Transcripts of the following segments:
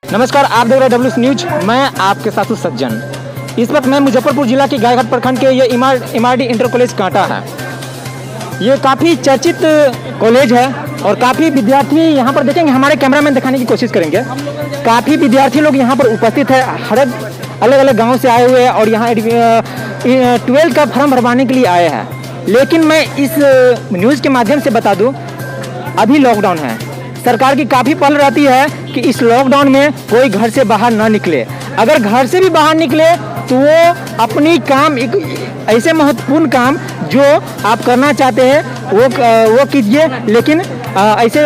नमस्कार, आप देख रहे हैं डब्ल्यूएस न्यूज। मैं आपके साथ हूं सज्जन। इस वक्त मैं मुजफ्फरपुर जिला के गायघाट प्रखंड के ये एमआरडी इंटर कॉलेज कांटा है। ये काफ़ी चर्चित कॉलेज है और काफ़ी विद्यार्थी यहाँ पर देखेंगे, हमारे कैमरामैन दिखाने की कोशिश करेंगे। काफ़ी विद्यार्थी लोग यहाँ पर उपस्थित है, हर अलग अलग गाँव से आए हुए हैं और यहाँ 12th का फॉर्म भरवाने के लिए आए हैं। लेकिन मैं इस न्यूज़ के माध्यम से बता दूँ, अभी लॉकडाउन है। सरकार की काफ़ी पहल रहती है कि इस लॉकडाउन में कोई घर से बाहर ना निकले। अगर घर से भी बाहर निकले तो वो अपनी काम, एक ऐसे महत्वपूर्ण काम जो आप करना चाहते हैं वो कीजिए, लेकिन ऐसे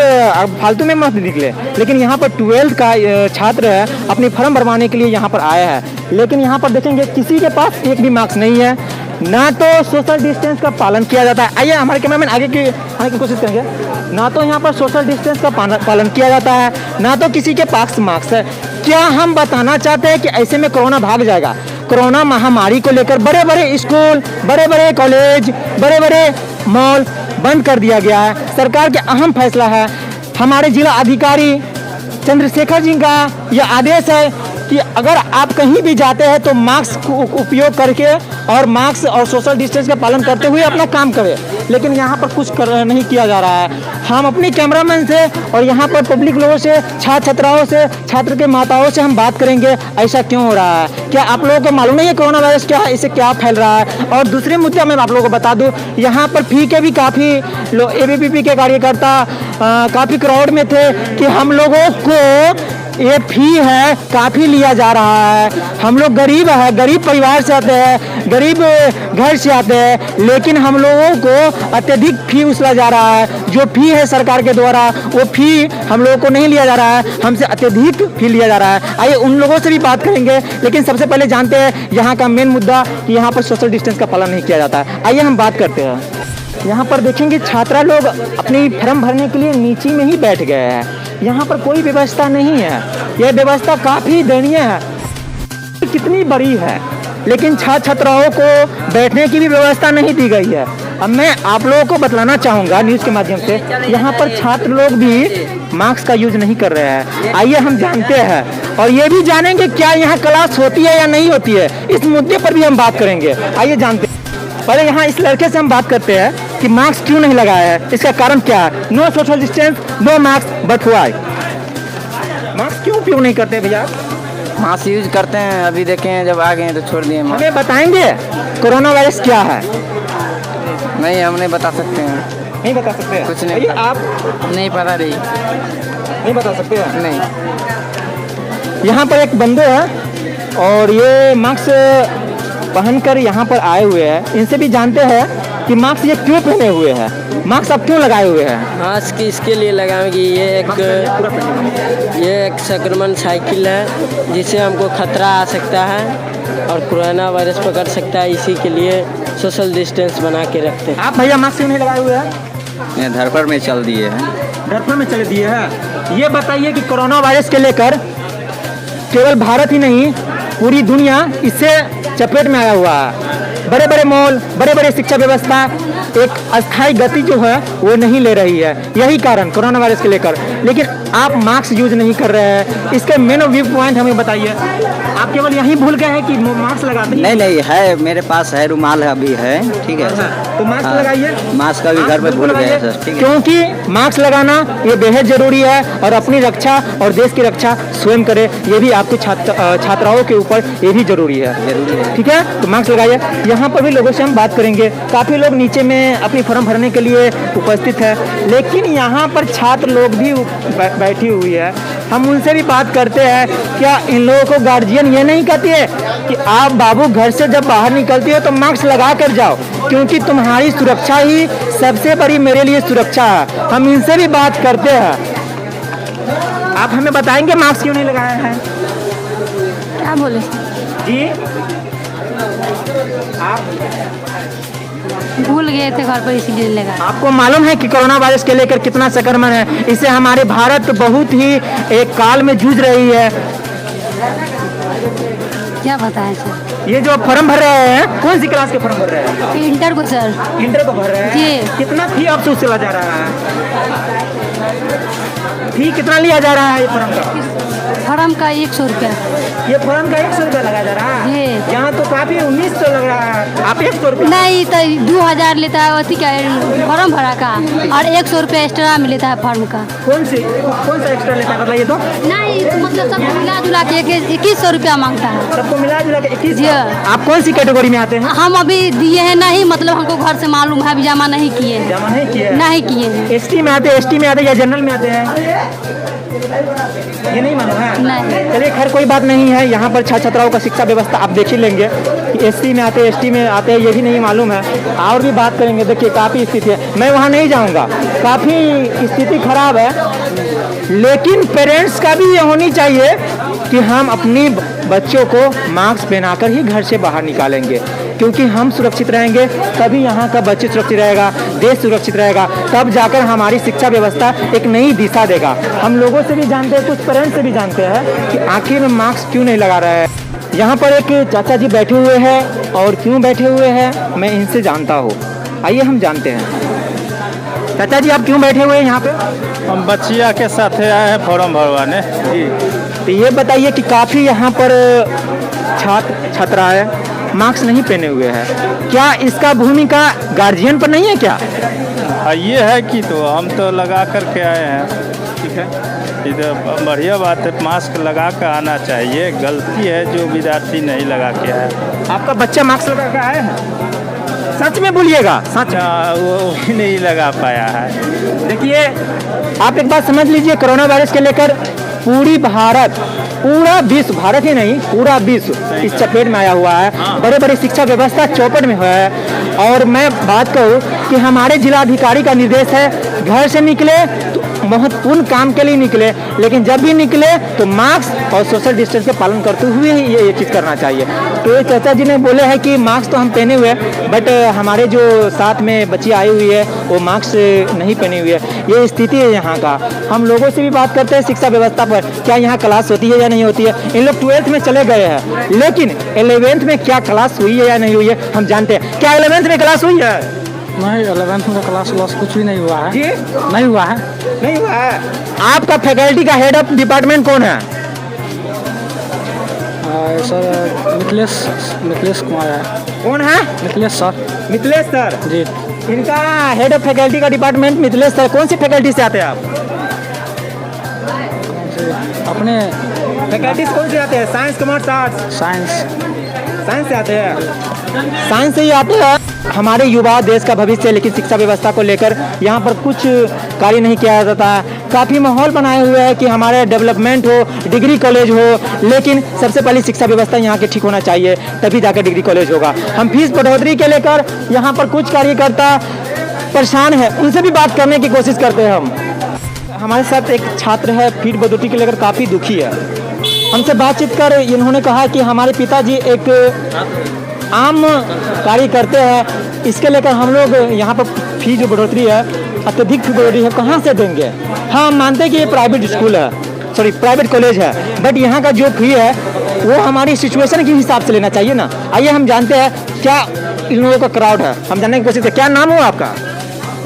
फालतू में मत निकले। लेकिन यहाँ पर 12th का छात्र है, अपनी फॉर्म भरवाने के लिए यहाँ पर आया है। लेकिन यहाँ पर देखेंगे किसी के पास एक भी मार्क्स नहीं है, ना तो सोशल डिस्टेंस का पालन किया जाता है। आइए हमारे कैमरामैन आगे की कोशिश करेंगे। ना तो यहाँ पर सोशल डिस्टेंस का पालन किया जाता है, ना तो किसी के पास मार्क्स है। क्या हम बताना चाहते हैं कि ऐसे में कोरोना भाग जाएगा? कोरोना महामारी को लेकर बड़े बड़े स्कूल, बड़े बड़े कॉलेज, बड़े बड़े मॉल बंद कर दिया गया है। सरकार के अहम फैसला है। हमारे जिला अधिकारी चंद्रशेखर जी का यह आदेश है कि अगर आप कहीं भी जाते हैं तो मास्क को उपयोग करके और मास्क और सोशल डिस्टेंस का पालन करते हुए अपना काम करें। लेकिन यहाँ पर कुछ नहीं किया जा रहा है। हम अपनी कैमरामैन से और यहाँ पर पब्लिक लोगों से, छात्राओं से, छात्र के माताओं से हम बात करेंगे, ऐसा क्यों हो रहा है? क्या आप लोगों को मालूम नहीं है कोरोना वायरस क्या है, इससे क्या फैल रहा है? और दूसरे मुद्दे मैं आप लोगों को बता दूँ, यहाँ पर फी के भी काफ़ी ABVP के कार्यकर्ता काफ़ी क्राउड में थे कि हम लोगों को ये फी है काफ़ी लिया जा रहा है। हम लोग गरीब है, गरीब परिवार से आते हैं, गरीब घर से आते हैं, लेकिन हम लोगों को अत्यधिक फी वसूला जा रहा है। जो फी है सरकार के द्वारा, वो फी हम लोगों को नहीं लिया जा रहा है, हमसे अत्यधिक फी लिया जा रहा है। आइए उन लोगों से भी बात करेंगे, लेकिन सबसे पहले जानते हैं यहाँ का मेन मुद्दा कि यहाँ पर सोशल डिस्टेंस का पालन नहीं किया जाता है। आइए हम बात करते हैं। यहाँ पर देखेंगे छात्रा लोग अपनी फॉर्म भरने के लिए नीचे में ही बैठ गए हैं। यहाँ पर कोई व्यवस्था नहीं है। यह व्यवस्था काफ़ी दयनीय है, कितनी बड़ी है, लेकिन छात्राओं को बैठने की भी व्यवस्था नहीं दी गई है। अब मैं आप लोगों को बतलाना चाहूँगा न्यूज़ के माध्यम से, यहाँ पर छात्र लोग भी मास्क का यूज नहीं कर रहे हैं। आइए हम जानते हैं और ये भी जानेंगे क्या यहाँ क्लास होती है या नहीं होती है। इस मुद्दे पर भी हम बात करेंगे। आइए जानते हैं। पहले यहाँ इस लड़के से हम बात करते हैं कि मास्क क्यों नहीं लगाया है, इसका कारण क्या है? No social distance, no mask, but why? Mask क्यों उपयोग नहीं करते भैया? मास्क यूज करते हैं, अभी देखे हैं जब आ गए तो छोड़ दिए। हमें बताएंगे कोरोना वायरस क्या है? नहीं, हम नहीं बता सकते हैं। नहीं बता सकते? कुछ नहीं। आप नहीं पता रही, नहीं बता सकते हैं? नहीं। यहाँ पर एक बंदे हैं और ये मास्क पहनकर यहाँ पर आए हुए हैं। इनसे भी जानते हैं कि मास्क ये क्यों पहने हुए हैं, मास्क आप क्यों लगाए हुए हैं? मास्क इसके लिए लगाएं कि ये एक संक्रमण साइकिल है जिससे हमको खतरा आ सकता है और कोरोना वायरस पकड़ सकता है। इसी के लिए सोशल डिस्टेंस बना के रखते हैं। आप भैया मास्क क्यों नहीं लगाए हुए हैं? ये धरपड़ में चल दिए हैं। धरपड़ में चल दिए हैं। ये बताइए कि कोरोना वायरस के लेकर केवल भारत ही नहीं, पूरी दुनिया इससे चपेट में आया हुआ है। बड़े बड़े मॉल, बड़े बड़े शिक्षा व्यवस्था एक अस्थायी गति जो है वो नहीं ले रही है। यही कारण कोरोना वायरस के लेकर। लेकिन आप मास्क यूज नहीं कर रहे हैं, इसके मेन व्यू पॉइंट हमें बताइए। आप केवल यही भूल गए हैं कि मास्क लगाते हैं? नहीं है, मेरे पास है, रुमाल अभी है। ठीक है, तो मास्क लगाइए। मास्क अभी घर में भूल गए सर। ठीक है, क्योंकि मास्क लगाना ये बेहद जरूरी है और अपनी रक्षा और देश की रक्षा स्वयं करे, ये भी आपको छात्राओं के ऊपर ये भी जरूरी है। ठीक है, तो मास्क लगाइए। यहाँ पर भी लोगों से हम बात करेंगे। काफ़ी लोग नीचे में अपनी फॉर्म भरने के लिए उपस्थित है, लेकिन यहाँ पर छात्र लोग भी बैठी हुई है। हम उनसे भी बात करते हैं। क्या इन लोगों को गार्जियन ये नहीं कहती है कि आप बाबू घर से जब बाहर निकलती हो तो मास्क लगा कर जाओ, क्योंकि तुम्हारी सुरक्षा ही सबसे बड़ी मेरे लिए सुरक्षा है। हम इनसे भी बात करते हैं। आप हमें बताएंगे मास्क क्यों नहीं लगाया है? क्या बोले जी? आप भूल गए थे घर पर, इसीलिए लगा। आपको मालूम है कि कोरोना वायरस के लेकर कितना संक्रमण है? इससे हमारे भारत बहुत ही एक काल में जूझ रही है। क्या बताएं सर? ये जो फॉर्म भर रहे हैं, कौन सी क्लास के फॉर्म भर रहे हैं? इंटर को सर। इंटर को भर रहे हैं जी। कितना फी आपसे चला जा रहा है? फी कितना लिया जा रहा है ये फॉर्म का? फॉर्म का 100 रुपया। ये फॉर्म का 100 रुपया लगाया जा रहा है। ये। यहाँ तो काफी 1900 लग रहा है, आप 100 रुपया। नहीं तो 2000 लेता है अथी का फॉर्म भरा का, और 100 रुपया एक्स्ट्रा में लेता है फॉर्म का। कौन सा एक्स्ट्रा लेता है बताइए तो? नहीं मतलब सब मिला जुला के 2100 रुपया मांगता है। सबको मिला जुला के 21। जी। आप कौन सी कैटेगरी में आते हैं? हम अभी दिए हैं नहीं, मतलब हमको घर से मालूम है, अभी जमा नहीं किए हैं। जमा नहीं किए? नहीं किए हैं। एसटी में आते हैं या जनरल में आते हैं? ये नहीं मालूम है? नहीं। चलिए खैर कोई बात नहीं है। यहाँ पर छात्र छात्राओं का शिक्षा व्यवस्था आप देख ही लेंगे कि एसटी में आते हैं एसटी में आते हैं, ये भी नहीं मालूम है। और भी बात करेंगे। देखिए काफ़ी स्थिति है, मैं वहाँ नहीं जाऊँगा, काफ़ी स्थिति खराब है। लेकिन पेरेंट्स का भी ये होनी चाहिए कि हम अपनी बच्चों को मास्क पहनाकर ही घर से बाहर निकालेंगे, क्योंकि हम सुरक्षित रहेंगे तभी यहाँ का बच्चे सुरक्षित रहेगा, देश सुरक्षित रहेगा, तब जाकर हमारी शिक्षा व्यवस्था एक नई दिशा देगा। हम लोगों से भी जानते हैं, कुछ पेरेंट्स से भी जानते हैं कि आखिर में मास्क क्यों नहीं लगा रहा है। यहाँ पर एक चाचा जी बैठे हुए हैं, और क्यों बैठे हुए हैं मैं इनसे जानता हूँ, आइए हम जानते हैं। चाचा जी आप क्यों बैठे हुए हैं यहाँ पे? हम बच्चिया के साथ आए हैं फॉर्म भरवाने। जी, तो ये बताइए कि काफ़ी यहाँ पर छात्र छात्राएं मास्क नहीं पहने हुए हैं, क्या इसका भूमिका गार्जियन पर नहीं है क्या? ये है कि तो हम तो लगा करके आए हैं। ठीक है, इधर बढ़िया बात है, मास्क लगा कर आना चाहिए। गलती है जो विद्यार्थी नहीं लगा के आया। आपका बच्चा मास्क लगा कर आया है? सच में बोलिएगा, सच? वो भी नहीं लगा पाया है। देखिए आप एक बात समझ लीजिए, कोरोना वायरस के लेकर पूरा विश्व, भारत ही नहीं पूरा विश्व इस चपेट में आया हुआ है। बड़े बड़े शिक्षा व्यवस्था चौपट में हुआ है। और मैं बात कहूँ कि हमारे जिलाधिकारी का निर्देश है, घर से निकले तो महत्वपूर्ण काम के लिए निकले, लेकिन जब भी निकले तो मास्क और सोशल डिस्टेंस का पालन करते हुए ही ये चीज़ करना चाहिए। तो ये चाचा जी ने बोले हैं कि मास्क तो हम पहने हुए हैं, बट हमारे जो साथ में बच्ची आई हुई है वो मास्क नहीं पहनी हुई है। ये स्थिति है यहाँ का। हम लोगों से भी बात करते हैं शिक्षा व्यवस्था पर, क्या यहाँ क्लास होती है या नहीं होती है। इन लोग 12th में चले गए हैं, लेकिन 11th में क्या क्लास हुई है या नहीं हुई है हम जानते हैं। क्या 11th में क्लास हुई है? नहीं, 11th में क्लास कुछ भी नहीं हुआ है जी, नहीं हुआ है। नहीं हुआ है। आपका फैकल्टी का हेड ऑफ डिपार्टमेंट कौन है? सर मिथिलेश कुमार है। कौन है? मिथिलेश सर। मिथिलेश सर जी। इनका हेड ऑफ फैकल्टी का डिपार्टमेंट मिथिलेश सर। कौन सी फैकल्टी से आते हैं आप? अपने फैकल्टी कौन से आते हैं? Science, commerce, arts? साइंस से आते हैं। साइंस से ही आते हैं। हमारे युवा देश का भविष्य, लेकिन शिक्षा व्यवस्था को लेकर यहाँ पर कुछ कार्य नहीं किया जाता है। काफ़ी माहौल बनाए हुए है कि हमारे डेवलपमेंट हो, डिग्री कॉलेज हो, लेकिन सबसे पहले शिक्षा व्यवस्था यहाँ के ठीक होना चाहिए, तभी जाकर डिग्री कॉलेज होगा। हम फीस बढ़ोतरी के लेकर यहाँ पर कुछ कार्यकर्ता परेशान है, उनसे भी बात करने की कोशिश करते हैं हम। हमारे साथ एक छात्र है, फीस बढ़ोतरी के लेकर काफ़ी दुखी है। हमसे बातचीत कर इन्होंने कहा कि हमारे पिताजी एक आम कार्य करते हैं, इसके लेकर हम लोग यहाँ पर फी जो बढ़ोतरी है, अत्यधिक फी बढ़ोतरी है, कहाँ से देंगे। हाँ, हम मानते हैं कि ये प्राइवेट स्कूल है, प्राइवेट कॉलेज है, बट यहाँ का जो फी है वो हमारी सिचुएशन के हिसाब से लेना चाहिए ना। आइए हम जानते हैं क्या इन लोगों का क्राउड है, हम जानने की कोशिश करें। क्या नाम हो आपका?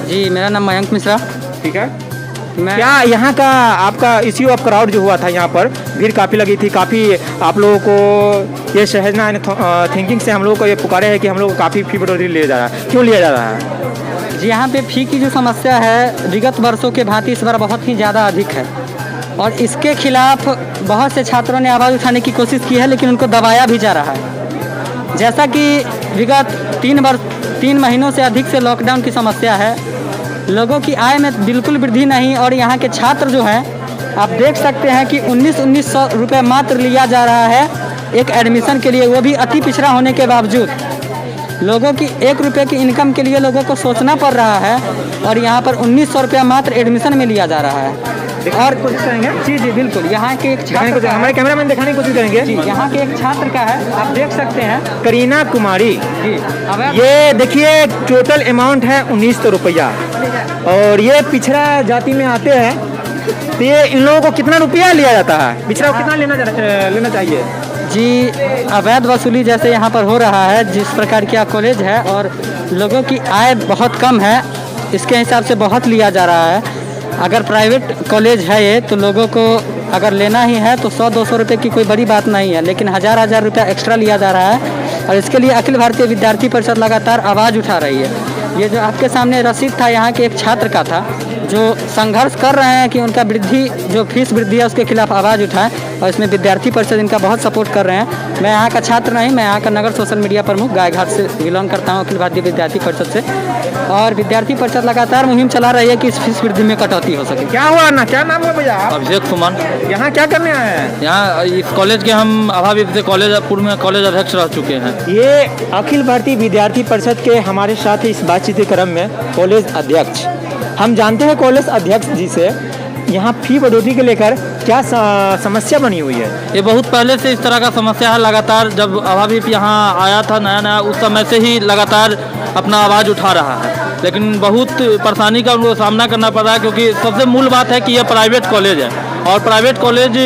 जी, मेरा नाम मयंक मिश्रा। ठीक है, क्या यहाँ का आपका इश्यू ऑफ क्राउड जो हुआ था, यहाँ पर भीड़ काफ़ी लगी थी, काफ़ी आप लोगों को ये सहजना थिंकिंग से हम लोगों को ये पुकारे है कि हम लोग को काफ़ी फी बढ़ोतरी लिया जा रहा है, क्यों लिया जा रहा है? जी, यहाँ पे फी की जो समस्या है विगत वर्षों के भांति इस बार बहुत ही ज़्यादा अधिक है, और इसके खिलाफ बहुत से छात्रों ने आवाज़ उठाने की कोशिश की है, लेकिन उनको दबाया भी जा रहा है। जैसा कि विगत 3 महीनों से अधिक से लॉकडाउन की समस्या है, लोगों की आय में बिल्कुल वृद्धि नहीं, और यहाँ के छात्र जो हैं आप देख सकते हैं कि 1900 रुपये मात्र लिया जा रहा है एक एडमिशन के लिए, वो भी अति पिछड़ा होने के बावजूद। लोगों की 1 रुपये की इनकम के लिए लोगों को सोचना पड़ रहा है, और यहाँ पर 1900 रुपया मात्र एडमिशन में लिया जा रहा है। और कोशिश करेंगे। जी बिल्कुल, यहाँ के एक छात्र, हमारे कैमरामैन दिखाने की कोशिश करेंगे। जी, यहाँ के एक छात्र का है, आप देख सकते हैं, करीना कुमारी जी। ये देखिए टोटल अमाउंट है 1900 रुपया, और ये पिछड़ा जाति में आते हैं, तो ये इन लोगों को कितना रुपया लिया जाता है? पिछड़ा को कितना लेना चाहिए? जी, अवैध वसूली जैसे यहाँ पर हो रहा है, जिस प्रकार की कॉलेज है और लोगों की आय बहुत कम है, इसके हिसाब से बहुत लिया जा रहा है। अगर प्राइवेट कॉलेज है ये तो लोगों को अगर लेना ही है तो 100-200 रुपये की कोई बड़ी बात नहीं है, लेकिन हज़ार रुपया एक्स्ट्रा लिया जा रहा है और इसके लिए अखिल भारतीय विद्यार्थी परिषद लगातार आवाज़ उठा रही है। ये जो आपके सामने रसीद था यहाँ के एक छात्र का था जो संघर्ष कर रहे हैं कि उनका जो फीस वृद्धि है उसके खिलाफ आवाज़ उठाएं, और इसमें विद्यार्थी परिषद इनका बहुत सपोर्ट कर रहे हैं। मैं यहाँ का छात्र नहीं, मैं यहाँ का नगर सोशल मीडिया प्रमुख गायघाट से बिलोंग करता हूँ, अखिल भारतीय विद्यार्थी परिषद से। और विद्यार्थी परिषद लगातार मुहिम चला रही है कि इस फीस वृद्धि में कटौती हो सके। क्या हुआ ना, क्या नाम है भैया? अभिषेक सुमन। यहाँ क्या करने आए हैं? यहाँ इस कॉलेज के हम अभावी से पूर्व में कॉलेज अध्यक्ष रह चुके हैं। ये अखिल भारतीय विद्यार्थी परिषद के हमारे साथ इस बातचीत क्रम में कॉलेज अध्यक्ष, हम जानते हैं कॉलेज अध्यक्ष जी से यहाँ फी बढ़ोतरी को लेकर क्या समस्या बनी हुई है? ये बहुत पहले से इस तरह का समस्या है। लगातार जब अभावी यहाँ आया था नया उस समय से ही लगातार अपना आवाज़ उठा रहा है, लेकिन बहुत परेशानी का उनको सामना करना पड़ रहा है, क्योंकि सबसे मूल बात है कि यह प्राइवेट कॉलेज है और प्राइवेट कॉलेज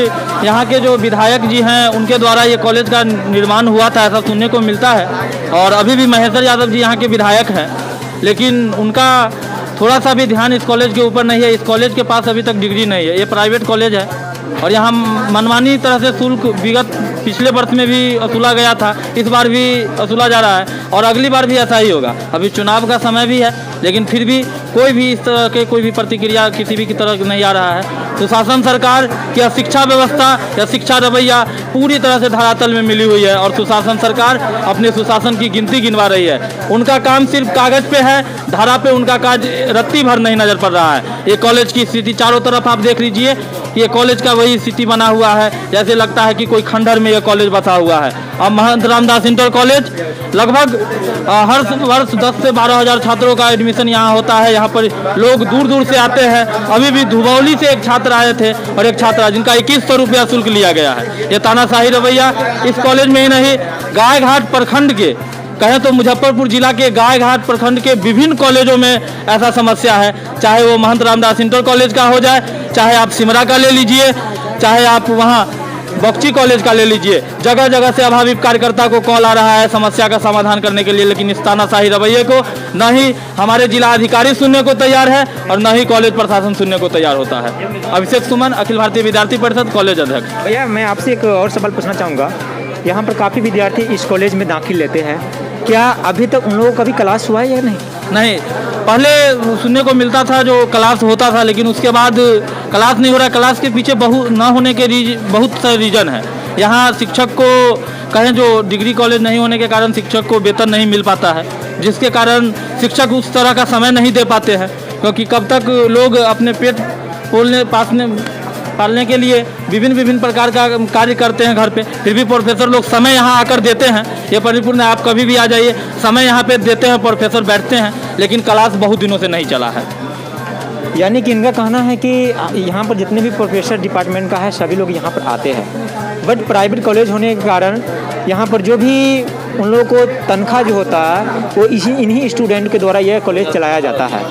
यहाँ के जो विधायक जी हैं उनके द्वारा ये कॉलेज का निर्माण हुआ था, ऐसा सुनने को मिलता है। और अभी भी महेश्वर यादव जी यहाँ के विधायक हैं, लेकिन उनका थोड़ा सा भी ध्यान इस कॉलेज के ऊपर नहीं है। इस कॉलेज के पास अभी तक डिग्री नहीं है, ये प्राइवेट कॉलेज है और यहाँ मनमानी तरह से शुल्क विगत पिछले वर्ष में भी वसूला गया था, इस बार भी वसूला जा रहा है और अगली बार भी ऐसा ही होगा। अभी चुनाव का समय भी है, लेकिन फिर भी कोई भी इस तरह के कोई भी प्रतिक्रिया किसी भी की तरफ नहीं आ रहा है। सुशासन सरकार की शिक्षा व्यवस्था या शिक्षा रवैया पूरी तरह से धरातल में मिली हुई है और सुशासन सरकार अपने सुशासन की गिनती गिनवा रही है। उनका काम सिर्फ कागज़ पे है, धारा पे उनका काज रत्ती भर नहीं नज़र पड़ रहा है। ये कॉलेज की स्थिति चारों तरफ आप देख लीजिए, ये कॉलेज का वही स्थिति बना हुआ है जैसे लगता है कि कोई खंडहर में ये कॉलेज बसा हुआ है। अब महंत रामदास इंटर कॉलेज लगभग हर वर्ष 10 से 12 हज़ार छात्रों का एडमिशन यहाँ होता है। यहाँ पर लोग दूर दूर से आते हैं। अभी भी धुबौली से एक छात्र आए थे और एक छात्रा जिनका 2100 रुपया शुल्क लिया गया है। ये तानाशाही रवैया इस कॉलेज में ही नहीं, गायघाट प्रखंड के कहें तो मुजफ्फरपुर जिला के गायघाट प्रखंड के विभिन्न कॉलेजों में ऐसा समस्या है, चाहे वो महंत रामदास इंटर कॉलेज का हो जाए, चाहे आप सिमरा का ले लीजिए, चाहे आप वहाँ बख्शी कॉलेज का ले लीजिए। जगह जगह से अभावी कार्यकर्ता को कॉल आ रहा है समस्या का समाधान करने के लिए, लेकिन इस तानाशाही रवैये को न ही हमारे जिला अधिकारी सुनने को तैयार है और न ही कॉलेज प्रशासन सुनने को तैयार होता है। अभिषेक सुमन, अखिल भारतीय विद्यार्थी परिषद, कॉलेज अध्यक्ष। भैया मैं आपसे एक और सवाल पूछना चाहूँगा, यहाँ पर काफ़ी विद्यार्थी इस कॉलेज में दाखिल लेते हैं, क्या अभी तक उन लोगों का भी क्लास हुआ है या नहीं? नहीं, पहले सुनने को मिलता था जो क्लास होता था, लेकिन उसके बाद क्लास नहीं हो रहा। क्लास के पीछे ना होने के बहुत सारे रीज़न है। यहाँ शिक्षक को कहें जो डिग्री कॉलेज नहीं होने के कारण शिक्षक को वेतन नहीं मिल पाता है, जिसके कारण शिक्षक उस तरह का समय नहीं दे पाते हैं, क्योंकि कब तक लोग अपने पेट पालने के लिए विभिन्न प्रकार का कार्य करते हैं घर पे, फिर भी प्रोफेसर लोग समय यहाँ आकर देते हैं। ये परिपूर्ण है, आप कभी भी आ जाइए, समय यहाँ पे देते हैं, प्रोफेसर बैठते हैं, लेकिन क्लास बहुत दिनों से नहीं चला है। यानी कि इनका कहना है कि यहाँ पर जितने भी प्रोफेसर डिपार्टमेंट का है सभी लोग यहाँ पर आते हैं, बट प्राइवेट कॉलेज होने के कारण यहाँ पर जो भी उन लोगों को तनख्वाह जो होता है वो इन्हीं स्टूडेंट के द्वारा यह कॉलेज चलाया जाता है।